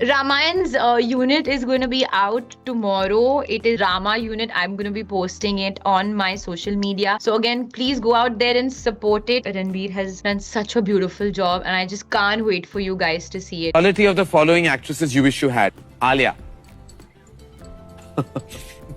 Ramayan's unit is going to be out tomorrow. It is Rama unit. I'm going to be posting it on my social media. So again, please go out there and support it. Ranveer has done such a beautiful job, and I just can't wait for you guys to see it. Quality of the following actresses you wish you had. Alia.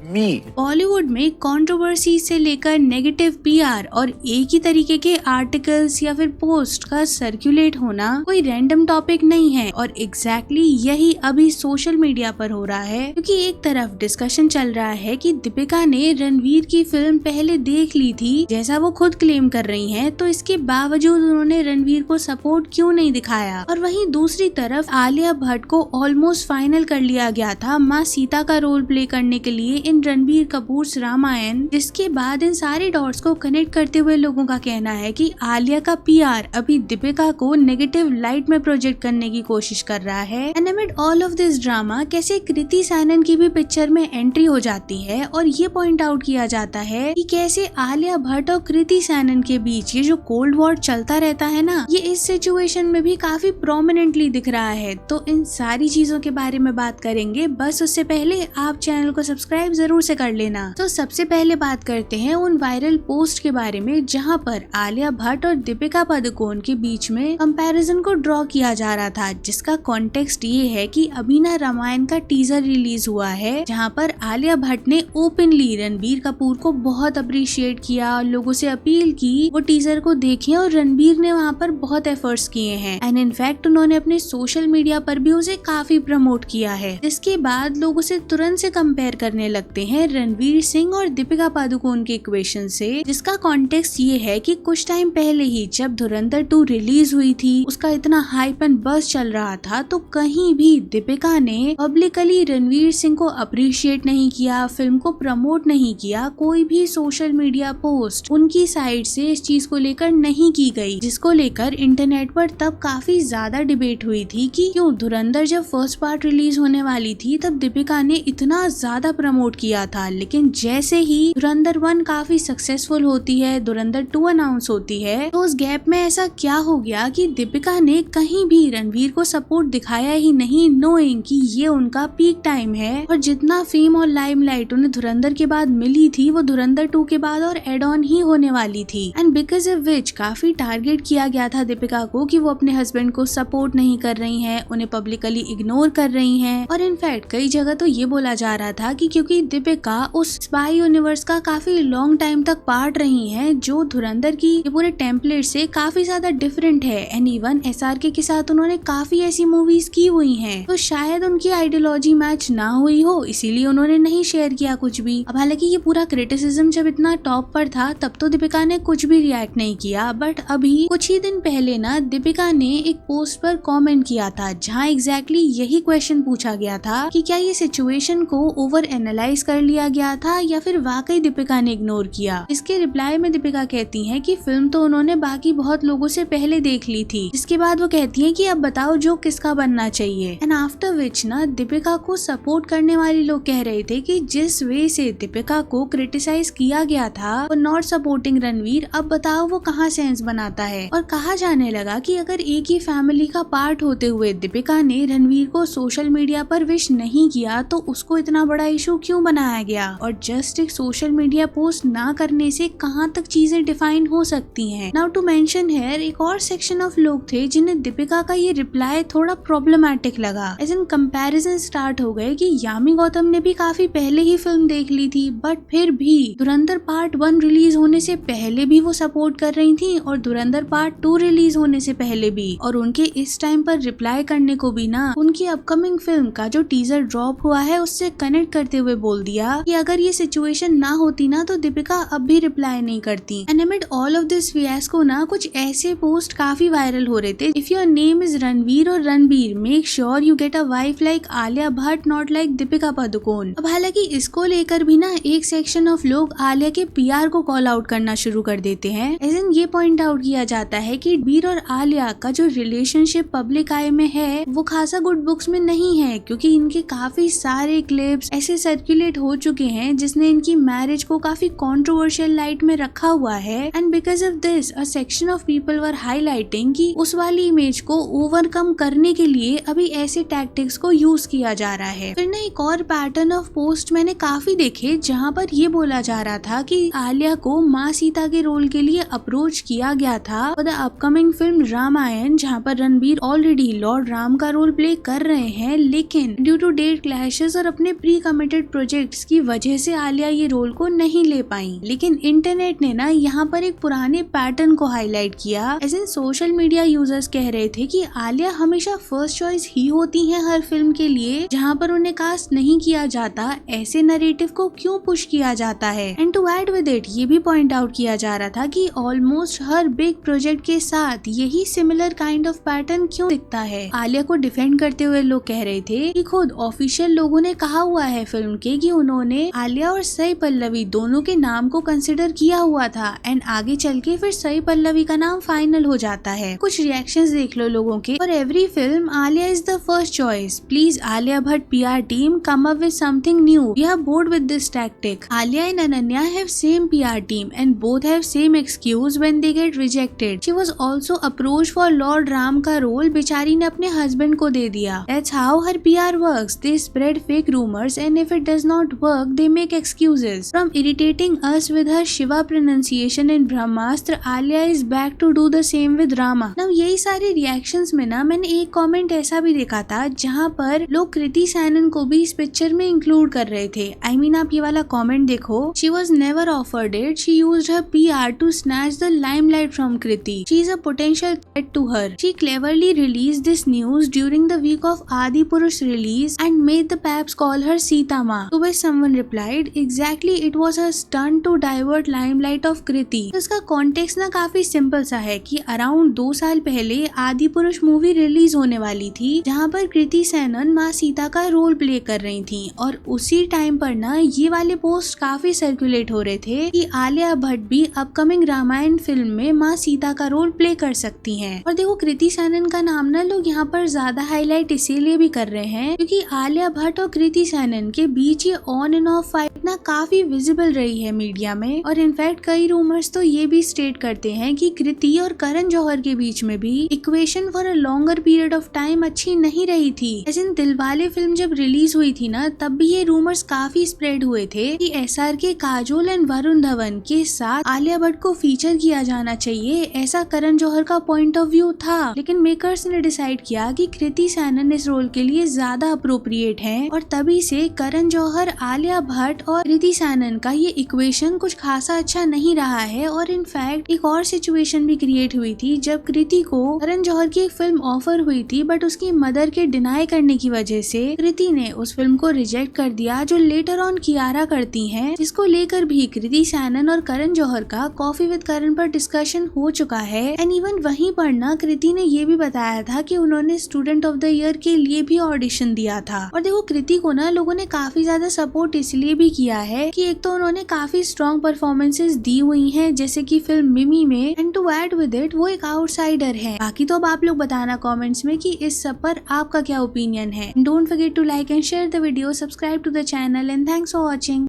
Me. Bollywood में controversy से लेकर negative PR और एक ही तरीके के articles या फिर post का सर्कुलेट होना कोई रैंडम टॉपिक नहीं है और एग्जैक्टली यही अभी सोशल मीडिया पर हो रहा है, क्योंकि एक तरफ डिस्कशन चल रहा है कि दीपिका ने रणवीर की फिल्म पहले देख ली थी जैसा वो खुद क्लेम कर रही हैं, तो इसके बावजूद उन्होंने रणवीर को सपोर्ट क्यों नहीं दिखाया। और वहीं दूसरी तरफ आलिया भट्ट को ऑलमोस्ट फाइनल कर लिया गया था माँ सीता का रोल प्ले करने के लिए इन रणबीर कपूर रामायण, जिसके बाद इन सारे डॉट्स को कनेक्ट करते हुए लोगों का कहना है कि आलिया का पीआर अभी दीपिका को नेगेटिव लाइट में प्रोजेक्ट करने की कोशिश कर रहा है। And amid all of this drama कैसे कृति सैनन की भी पिक्चर में एंट्री हो जाती है और ये पॉइंट आउट किया जाता है कि कैसे आलिया भट्ट और कृति सैनन के बीच ये जो कोल्ड वॉर चलता रहता है ना, ये इस सिचुएशन में भी काफी प्रोमिनेंटली दिख रहा है। तो इन सारी चीजों के बारे में बात करेंगे, बस उससे पहले आप चैनल को सब्सक्राइब जरूर से कर लेना। तो सबसे पहले बात करते हैं उन वायरल पोस्ट के बारे में जहां पर आलिया भट्ट और दीपिका पादुकोण के बीच में कंपैरिजन को ड्रॉ किया जा रहा था, जिसका कॉन्टेक्स्ट ये है कि अभी ना रामायण का टीजर रिलीज हुआ है जहां पर आलिया भट्ट ने ओपनली रणबीर कपूर को बहुत अप्रिशिएट किया और लोगों से अपील की वो टीजर को देखें, और रणबीर ने वहाँ पर बहुत एफर्ट्स किए हैं एंड इनफैक्ट उन्होंने अपने सोशल मीडिया पर भी उसे काफी प्रमोट किया है। जिसके बाद लोग उसे तुरंत से कंपेयर करने लगते हैं रणवीर सिंह और दीपिका पादुकोण के इक्वेशन से, जिसका कॉन्टेक्स्ट ये है कि कुछ टाइम पहले ही जब धुरंधर 2 रिलीज हुई थी, उसका इतना हाइप एंड बज़ चल रहा था, तो कहीं भी दीपिका ने पब्लिकली रणवीर सिंह को अप्रिशिएट नहीं किया, फिल्म को प्रमोट नहीं किया, कोई भी सोशल मीडिया पोस्ट उनकी साइड से इस चीज को लेकर नहीं की गई, जिसको लेकर इंटरनेट पर तब काफी ज्यादा डिबेट हुई थी कि क्यों धुरंधर जब फर्स्ट पार्ट रिलीज होने वाली थी तब दीपिका ने इतना ज्यादा प्रमोट किया था, लेकिन जैसे ही धुरंधर 1 काफी सक्सेसफुल होती है, धुरंधर 2 अनाउंस होती है, तो उस गैप में ऐसा क्या हो गया कि दीपिका ने कहीं भी रणवीर को सपोर्ट दिखाया ही नहीं, नोइंग कि ये उनका पीक टाइम है और जितना फेम और लाइमलाइट उन्हें धुरंधर के बाद मिली थी वो धुरंधर 2 के बाद और एड ऑन ही होने वाली थी। एंड बिकॉज ऑफ विच काफी टारगेट किया गया था दीपिका को कि वो अपने हस्बैंड को सपोर्ट नहीं कर रही हैं, उन्हें पब्लिकली इग्नोर कर रही हैं, और इनफैक्ट कई जगह तो ये बोला जा रहा था कि क्योंकि दीपिका उस स्पाई यूनिवर्स का काफी लॉन्ग टाइम तक पार्ट रही हैं जो धुरंधर की ये पूरे टेम्पलेट से काफी ज्यादा डिफरेंट है, एंड इवन एसआरके के साथ उन्होंने काफी ऐसी मूवीज की हुई हैं, तो शायद उनकी आइडियोलॉजी मैच ना हुई हो, इसीलिए उन्होंने नहीं शेयर किया कुछ भी। अब हालांकि ये पूरा क्रिटिसिज्म जब इतना टॉप पर था तब तो दीपिका ने कुछ भी रिएक्ट नहीं किया, बट अभी कुछ ही दिन पहले ना दीपिका ने एक पोस्ट पर कमेंट किया था जहां एग्जैक्टली यही क्वेश्चन पूछा गया था कि क्या ये सिचुएशन को ओवर एनालाइज कर लिया गया था या फिर वाकई दीपिका ने इग्नोर किया। इसके रिप्लाई में दीपिका कहती हैं कि फिल्म तो उन्होंने बाकी बहुत लोगों से पहले देख ली थी। इसके बाद वो कहती हैं कि अब बताओ जो किसका बनना चाहिए, एंड आफ्टर विच ना दीपिका को सपोर्ट करने वाले लोग कह रहे थे कि जिस वे से दीपिका को क्रिटिसाइज किया गया था वो नॉट सपोर्टिंग रणवीर, अब बताओ वो कहाँ सेंस बनाता है। और कहा जाने लगा कि अगर एक ही फैमिली का पार्ट होते हुए दीपिका ने रणवीर को सोशल मीडिया पर विश नहीं किया तो उसको इतना बड़ा इशू क्यों बनाया गया, और जस्ट एक सोशल मीडिया पोस्ट ना करने से कहाँ तक चीजें डिफाइन हो सकती हैं। नाउ टू मेंशन हियर एक और सेक्शन ऑफ लोग थे जिन्हें दीपिका का ये रिप्लाई थोड़ा प्रॉब्लमैटिक लगा, एज इन कंपैरिजन स्टार्ट हो गए कि यामी गौतम ने भी काफी पहले ही फिल्म देख ली थी, बट फिर भी धुरंधर पार्ट 1 रिलीज होने से पहले भी वो सपोर्ट कर रही थी और धुरंधर पार्ट 2 रिलीज होने से पहले भी, और उनके इस टाइम पर रिप्लाई करने को भी ना उनकी अपकमिंग फिल्म का जो टीजर ड्रॉप हुआ है उससे कनेक्ट करते हुए बोल दिया कि अगर ये सिचुएशन ना होती ना तो दीपिका अब भी रिप्लाई नहीं करती। And amid all of this fiasco ना कुछ ऐसे पोस्ट काफी वायरल हो रहे थे, if your name is Ranveer और Ranbir make sure you get a wife like Alia Bhatt not like Deepika Padukone. अब हालांकि इसको लेकर भी ना एक सेक्शन ऑफ लोग आलिया के पीआर को कॉल आउट करना शुरू कर देते हैं, एज इन ये पॉइंट आउट किया जाता है कि रणबीर और आलिया का जो रिलेशनशिप पब्लिक आई में है वो खासा गुड बुक्स में नहीं है, क्योंकि इनके काफी सारे क्लिप्स ऐसे सर्कुलेट सर्कुलेट हो चुके हैं जिसने इनकी मैरिज को काफी कंट्रोवर्शियल लाइट में रखा हुआ है। And because of this a section of people were highlighting कि उस वाली इमेज को ओवरकम करने के लिए अभी ऐसे टैक्टिक्स को यूज किया जा रहा है। फिर ना एक और पैटर्न ऑफ पोस्ट मैंने काफी देखे जहाँ पर ये बोला जा रहा था कि आलिया को माँ सीता के रोल के लिए अप्रोच किया गया था for the upcoming film Ramayan, जहाँ पर रणबीर ऑलरेडी लॉर्ड राम का रोल प्ले कर रहे हैं, लेकिन ड्यू टू डेट क्लैशेस और अपने प्री कमिटेड प्रोजेक्ट्स की वजह से आलिया ये रोल को नहीं ले पाई। लेकिन इंटरनेट ने ना यहाँ पर एक पुराने पैटर्न को हाईलाइट किया। As in social media users कह रहे थे कि आलिया हमेशा फर्स्ट चॉइस ही होती है हर फिल्म के लिए, जहाँ पर उन्हें कास्ट नहीं किया जाता, ऐसे नरेटिव को क्यों पुश किया जाता है। And to add with it ये भी पॉइंट आउट किया जा रहा था कि ऑलमोस्ट हर बिग प्रोजेक्ट के साथ यही सिमिलर काइंड ऑफ पैटर्न क्यों दिखता है। आलिया को डिफेंड करते हुए लोग कह रहे थे कि खुद ऑफिशियल लोगों ने कहा हुआ है फिल्म के कि उन्होंने आलिया और सई पल्लवी दोनों के नाम को कंसिडर किया हुआ था एंड आगे चल के फिर सई पल्लवी का नाम फाइनल हो जाता है। कुछ रिएक्शंस देख लो लोगों के। For every film Alia is the first choice. Please Alia Bhatt PR team come up with something new. We are bored with this tactic. Alia and Ananya have same PR team and both have same excuse when they get rejected. She was also approached for Lord Ram का role, बेचारी ने अपने husband को दे दिया। That's how her PR works. They spread fake rumors and if it does not work, they make excuses. From irritating us with her Shiva pronunciation in Brahmastra, Alia is back to do the same with Rama. Now यही सारे reactions में ना मैंने एक comment ऐसा भी देखा था जहाँ पर लोग कृति सैनन को भी इस पिक्चर में इंक्लूड कर रहे थे। I mean आप ये वाला कमेंट देखो। She was never offered it. She used her PR to snatch the limelight from Kriti. She is a potential threat to her. She cleverly released this news during the week of Adi Purush release and made the paps call her Sita Ma. To which someone replied, exactly it was her stunt to divert limelight of Kriti. तो इसका context ना काफी simple सा है कि around 2 साल पहले आदि पुरुष मूवी रिलीज होने वाली थी जहाँ पर कृति सैनन माँ सीता का रोल प्ले कर रही थी और उसी टाइम पर ना ये वाले पोस्ट काफी सर्कुलेट हो रहे थे कि आलिया भट्ट भी अपकमिंग रामायण फिल्म में माँ सीता का रोल प्ले कर सकती हैं। और देखो कृति सैनन का नाम ना लोग यहाँ पर ज्यादा हाईलाइट इसीलिए भी कर रहे हैं क्योंकि आलिया भट्ट और कृति सैनन के बीच ये ऑन एंड ऑफ फाइट ना काफी विजिबल रही है मीडिया में। और इनफैक्ट कई रूमर्स तो ये भी स्टेट करते हैं कि कृति और करण जौहर के बीच में भी equation for a longer period of time अच्छी नहीं रही थी। ऐसे दिलवाले फिल्म जब रिलीज हुई थी ना तब भी ये रूमर्स काफी स्प्रेड हुए थे कि SRK, काजोल एंड वरुण धवन के साथ आलिया भट्ट को फीचर किया जाना चाहिए, ऐसा करण जौहर का पॉइंट ऑफ व्यू था। लेकिन मेकर्स ने डिसाइड किया कि कृति सैनन इस रोल के लिए ज्यादा अप्रोप्रिएट है और तभी से करण जौहर, आलिया भट्ट और कृति सैनन का ये इक्वेशन कुछ खासा अच्छा नहीं रहा है। और इनफैक्ट एक और सिचुएशन भी क्रिएट हुई थी जब कृति को करण जौहर की एक फिल्म ऑफर हुई थी बट उसकी मदर के डिनाई करने की वजह से कृति ने उस फिल्म को रिजेक्ट कर दिया जो लेटर ऑन कियारा करती हैं, जिसको लेकर भी कृति सैनन और करण जौहर का कॉफी विद करण पर डिस्कशन हो चुका है। एंड इवन वहीं पर ना कृति ने ये भी बताया था कि उन्होंने स्टूडेंट ऑफ द ईयर के लिए भी ऑडिशन दिया था। और देखो कृति को ना लोगों ने काफी ज्यादा सपोर्ट इसलिए भी किया है कि एक तो उन्होंने काफी स्ट्रॉन्ग परफॉर्मेंसेस दी हुई हैं जैसे कि फिल्म मिमी में, and to add with it वो एक आउटसाइडर है। बाकी तो अब आप लोग बताना कमेंट्स में कि इस सब पर आपका क्या ओपिनियन है। Don't forget to like and share the video, subscribe to the channel and thanks for watching.